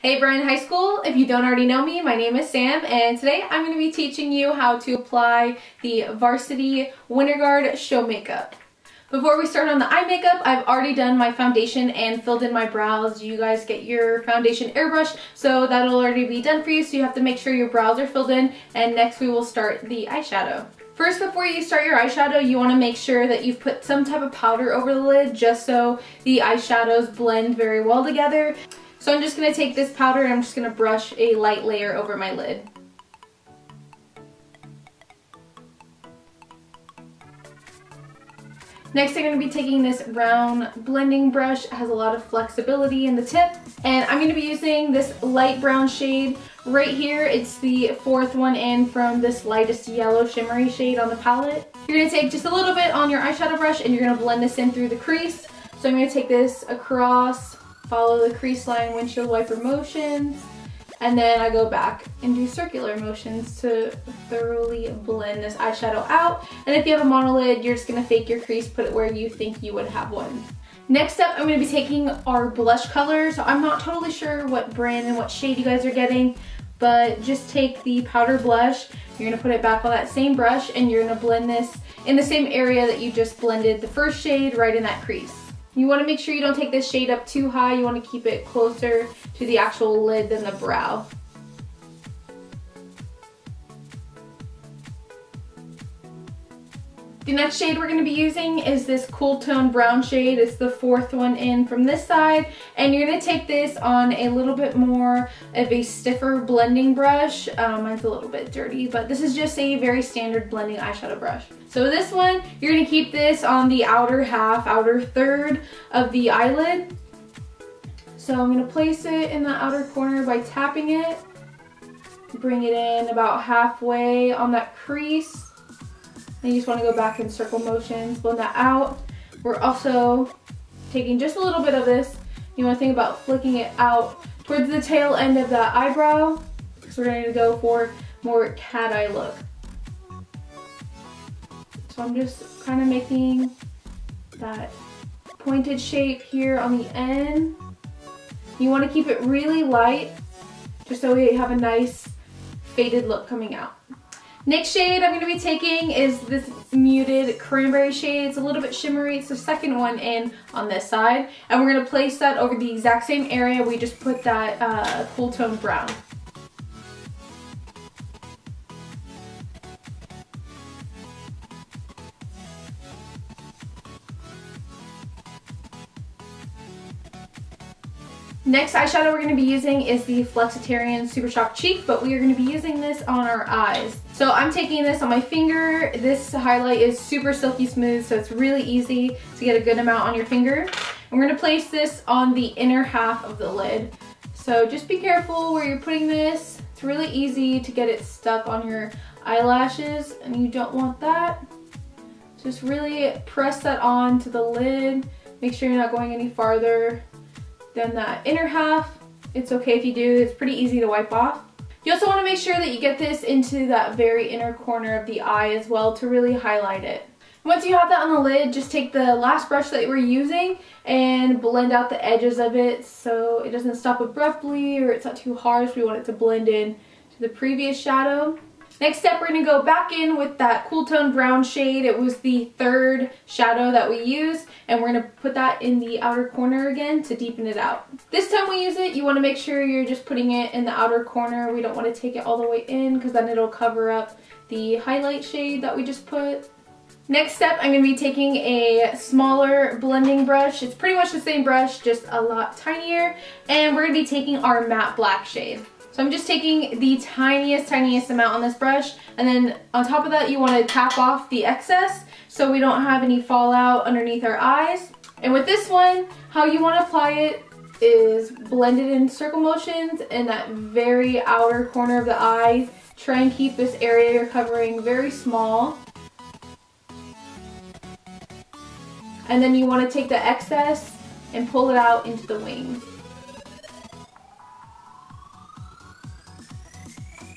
Hey Bryan High School, if you don't already know me, my name is Sam and today I'm going to be teaching you how to apply the Varsity Winterguard Show Makeup. Before we start on the eye makeup, I've already done my foundation and filled in my brows. You guys get your foundation airbrushed, so that'll already be done for you, so you have to make sure your brows are filled in, and next we will start the eyeshadow. First, before you start your eyeshadow, you want to make sure that you've put some type of powder over the lid just so the eyeshadows blend very well together. So I'm just going to take this powder and I'm just going to brush a light layer over my lid. Next, I'm going to be taking this brown blending brush. It has a lot of flexibility in the tip. And I'm going to be using this light brown shade right here. It's the fourth one in from this lightest yellow shimmery shade on the palette. You're going to take just a little bit on your eyeshadow brush and you're going to blend this in through the crease. So I'm going to take this across, follow the crease line windshield wiper motions, and then I go back and do circular motions to thoroughly blend this eyeshadow out. And if you have a monolid, you're just going to fake your crease, put it where you think you would have one. Next up, I'm going to be taking our blush color. So I'm not totally sure what brand and what shade you guys are getting, but just take the powder blush, you're going to put it back on that same brush, and you're going to blend this in the same area that you just blended the first shade, right in that crease. You want to make sure you don't take this shade up too high. You want to keep it closer to the actual lid than the brow. The next shade we're going to be using is this cool tone brown shade. It's the fourth one in from this side, and you're going to take this on a little bit more of a stiffer blending brush. Mine's a little bit dirty, but this is just a very standard blending eyeshadow brush. So this one, you're going to keep this on the outer half, outer third of the eyelid. So I'm going to place it in the outer corner by tapping it. Bring it in about halfway on that crease. And you just want to go back in circle motions, blend that out. We're also taking just a little bit of this. You want to think about flicking it out towards the tail end of that eyebrow, because we're going to go for more cat eye look. So I'm just kind of making that pointed shape here on the end. You want to keep it really light, just so we have a nice faded look coming out. Next shade I'm going to be taking is this muted cranberry shade. It's a little bit shimmery. It's the second one in on this side. And we're going to place that over the exact same area we just put that cool tone brown. Next eyeshadow we're going to be using is the Flexitarian Super Shock Cheek, but we are going to be using this on our eyes. So I'm taking this on my finger. This highlight is super silky smooth, so it's really easy to get a good amount on your finger. And we're going to place this on the inner half of the lid. So just be careful where you're putting this. It's really easy to get it stuck on your eyelashes, and you don't want that. Just really press that on to the lid. Make sure you're not going any farther than that inner half. It's okay if you do, it's pretty easy to wipe off. You also want to make sure that you get this into that very inner corner of the eye as well to really highlight it. Once you have that on the lid, just take the last brush that we're using and blend out the edges of it so it doesn't stop abruptly or it's not too harsh. We want it to blend in to the previous shadow. Next step, we're going to go back in with that cool tone brown shade. It was the third shadow that we used, and we're going to put that in the outer corner again to deepen it out. This time we use it, you want to make sure you're just putting it in the outer corner. We don't want to take it all the way in because then it'll cover up the highlight shade that we just put. Next step, I'm going to be taking a smaller blending brush. It's pretty much the same brush, just a lot tinier, and we're going to be taking our matte black shade. So I'm just taking the tiniest amount on this brush, and then on top of that you want to tap off the excess so we don't have any fallout underneath our eyes. And with this one, how you want to apply it is blend it in circle motions in that very outer corner of the eye. Try and keep this area you're covering very small. And then you want to take the excess and pull it out into the wings.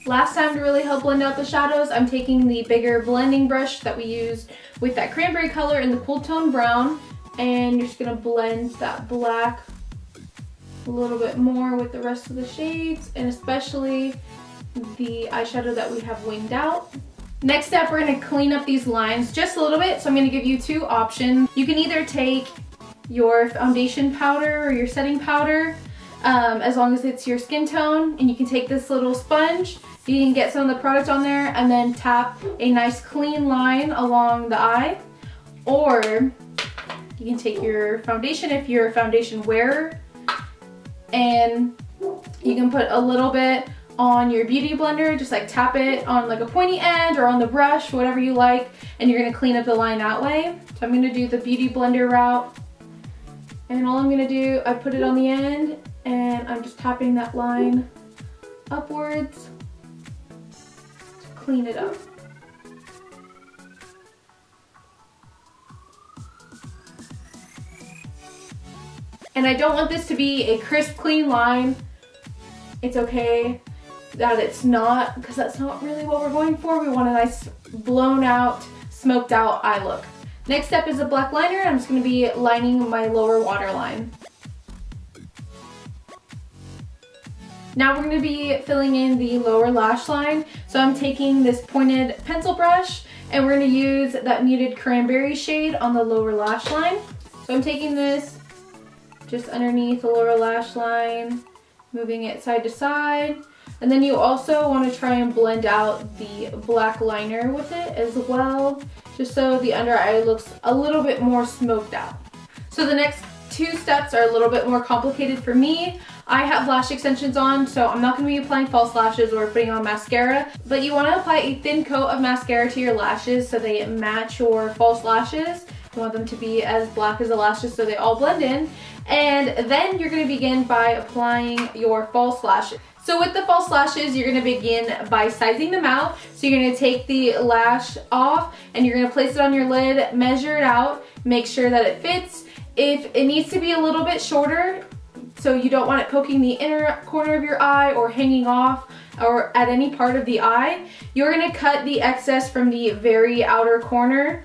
Last time, to really help blend out the shadows, I'm taking the bigger blending brush that we used with that cranberry color in the cool tone brown, and you're just going to blend that black a little bit more with the rest of the shades, and especially the eyeshadow that we have winged out. Next step, we're going to clean up these lines just a little bit. So I'm going to give you two options. You can either take your foundation powder or your setting powder, as long as it's your skin tone, and you can take this little sponge, you can get some of the product on there and then tap a nice clean line along the eye. Or you can take your foundation if you're a foundation wearer, and you can put a little bit on your beauty blender, just like tap it on like a pointy end or on the brush, whatever you like, and you're gonna clean up the line that way. So I'm gonna do the beauty blender route, and all I'm gonna do, I put it on the end and I'm just tapping that line upwards to clean it up. And I don't want this to be a crisp, clean line. It's okay that it's not, because that's not really what we're going for. We want a nice blown out, smoked out eye look. Next step is a black liner. I'm just going to be lining my lower waterline. Now we're going to be filling in the lower lash line. So I'm taking this pointed pencil brush and we're going to use that muted cranberry shade on the lower lash line. So I'm taking this just underneath the lower lash line, moving it side to side. And then you also want to try and blend out the black liner with it as well, just so the under eye looks a little bit more smoked out. So the next two steps are a little bit more complicated for me. I have lash extensions on, so I'm not going to be applying false lashes or putting on mascara, but you want to apply a thin coat of mascara to your lashes so they match your false lashes. You want them to be as black as the lashes so they all blend in. And then you're going to begin by applying your false lashes. So with the false lashes, you're going to begin by sizing them out. So you're going to take the lash off and you're going to place it on your lid, measure it out, make sure that it fits. If it needs to be a little bit shorter, so you don't want it poking the inner corner of your eye or hanging off or at any part of the eye, you're going to cut the excess from the very outer corner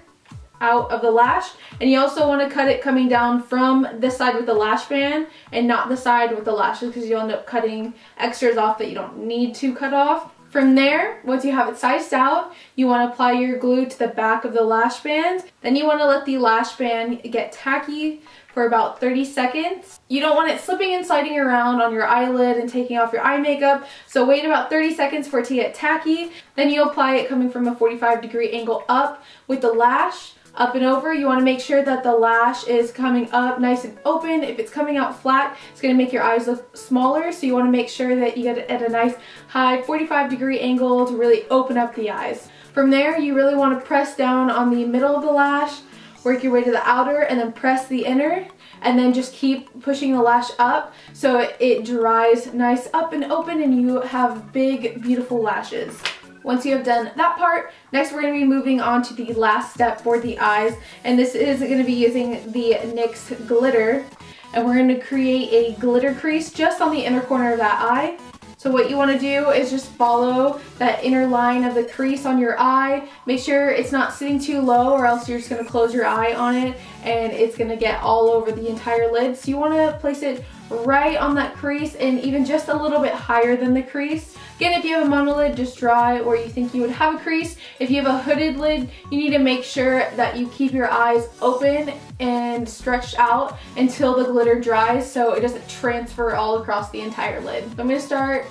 out of the lash, and you also want to cut it coming down from this side with the lash band and not the side with the lashes, because you'll end up cutting extras off that you don't need to cut off. From there, once you have it sized out, you want to apply your glue to the back of the lash band. Then you want to let the lash band get tacky for about 30 seconds. You don't want it slipping and sliding around on your eyelid and taking off your eye makeup, so wait about 30 seconds for it to get tacky. Then you apply it coming from a 45-degree angle up with the lash. Up and over, you want to make sure that the lash is coming up nice and open. If it's coming out flat, it's going to make your eyes look smaller, so you want to make sure that you get it at a nice high 45-degree angle to really open up the eyes. From there, you really want to press down on the middle of the lash, work your way to the outer, and then press the inner, and then just keep pushing the lash up so it dries nice up and open and you have big, beautiful lashes. Once you have done that part, next we're going to be moving on to the last step for the eyes, and this is going to be using the NYX glitter, and we're going to create a glitter crease just on the inner corner of that eye. So what you want to do is just follow that inner line of the crease on your eye. Make sure it's not sitting too low, or else you're just going to close your eye on it and it's going to get all over the entire lid. So you want to place it right on that crease and even just a little bit higher than the crease. Again, if you have a monolid, just draw it where you think you would have a crease. If you have a hooded lid, you need to make sure that you keep your eyes open and stretched out until the glitter dries so it doesn't transfer all across the entire lid. So I'm going to start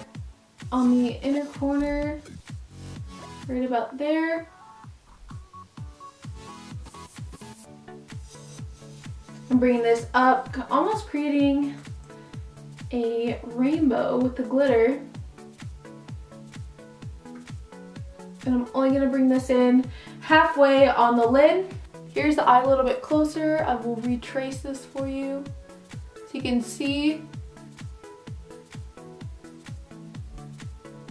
on the inner corner, right about there. I'm bringing this up, almost creating a rainbow with the glitter. And I'm only going to bring this in halfway on the lid. Here's the eye a little bit closer. I will retrace this for you so you can see.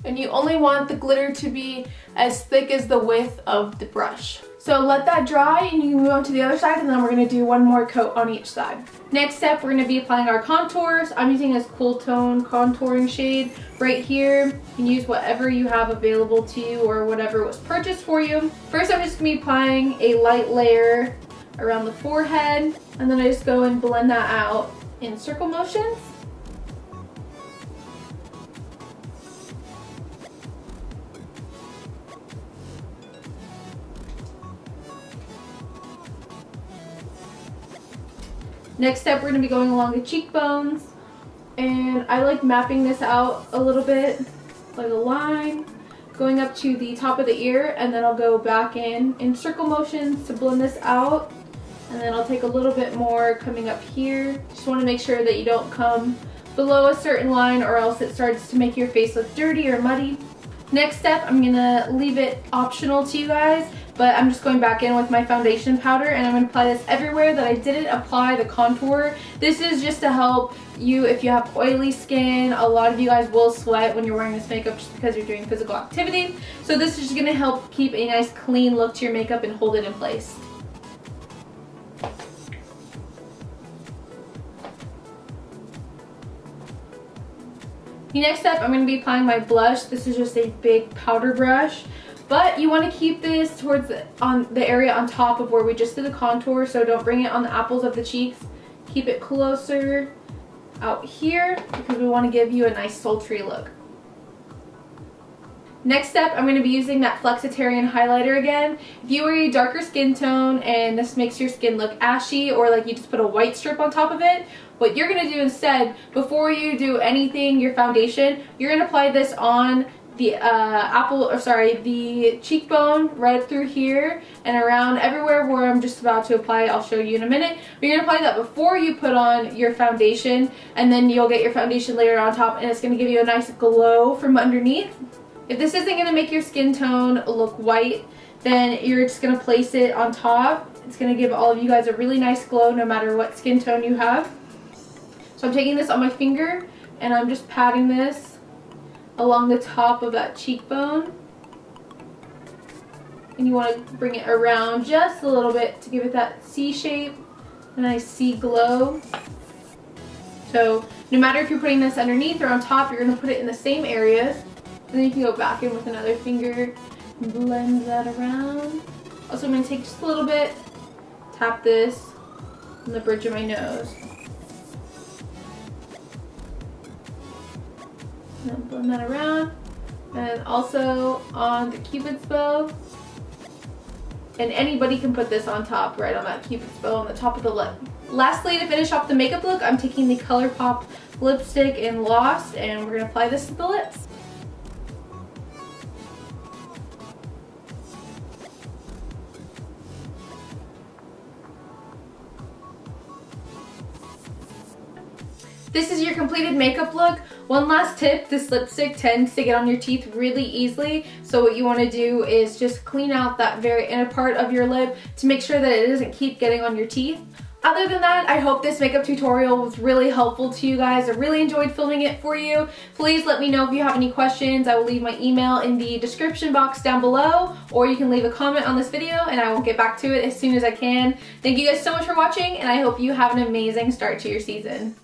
And you only want the glitter to be as thick as the width of the brush. So let that dry and you can move on to the other side, and then we're going to do one more coat on each side. Next step, we're going to be applying our contours. I'm using this cool tone contouring shade right here. You can use whatever you have available to you or whatever was purchased for you. First, I'm just going to be applying a light layer around the forehead, and then I just go and blend that out in circle motions. Next step, we're going to be going along the cheekbones, and I like mapping this out a little bit, like a line, going up to the top of the ear, and then I'll go back in circle motions to blend this out, and then I'll take a little bit more coming up here. Just want to make sure that you don't come below a certain line or else it starts to make your face look dirty or muddy. Next step, I'm going to leave it optional to you guys, but I'm just going back in with my foundation powder, and I'm going to apply this everywhere that I didn't apply the contour. This is just to help you if you have oily skin. A lot of you guys will sweat when you're wearing this makeup just because you're doing physical activity. So this is just going to help keep a nice clean look to your makeup and hold it in place. The next step, I'm going to be applying my blush. This is just a big powder brush, but you want to keep this towards the area on top of where we just did the contour, so don't bring it on the apples of the cheeks. Keep it closer out here because we want to give you a nice sultry look. Next step, I'm going to be using that Flexitarian highlighter again. If you are a darker skin tone and this makes your skin look ashy, or like you just put a white strip on top of it, what you're going to do instead, before you do anything, your foundation, you're going to apply this on the the cheekbone right through here and around everywhere where I'm just about to apply it. I'll show you in a minute. But you're going to apply that before you put on your foundation, and then you'll get your foundation layer on top, and it's going to give you a nice glow from underneath. If this isn't going to make your skin tone look white, then you're just going to place it on top. It's going to give all of you guys a really nice glow no matter what skin tone you have. So I'm taking this on my finger and I'm just patting this along the top of that cheekbone. And you want to bring it around just a little bit to give it that C shape, a nice C glow. So no matter if you're putting this underneath or on top, you're going to put it in the same areas. And then you can go back in with another finger and blend that around. Also, I'm going to take just a little bit, tap this on the bridge of my nose. And then blend that around. And also on the Cupid's bow. And anybody can put this on top, right on that Cupid's bow on the top of the lip. Lastly, to finish off the makeup look, I'm taking the ColourPop lipstick in Lost, and we're going to apply this to the lips. This is your completed makeup look. One last tip, this lipstick tends to get on your teeth really easily, so what you want to do is just clean out that very inner part of your lip to make sure that it doesn't keep getting on your teeth. Other than that, I hope this makeup tutorial was really helpful to you guys. I really enjoyed filming it for you. Please let me know if you have any questions. I will leave my email in the description box down below, or you can leave a comment on this video and I will get back to it as soon as I can. Thank you guys so much for watching, and I hope you have an amazing start to your season.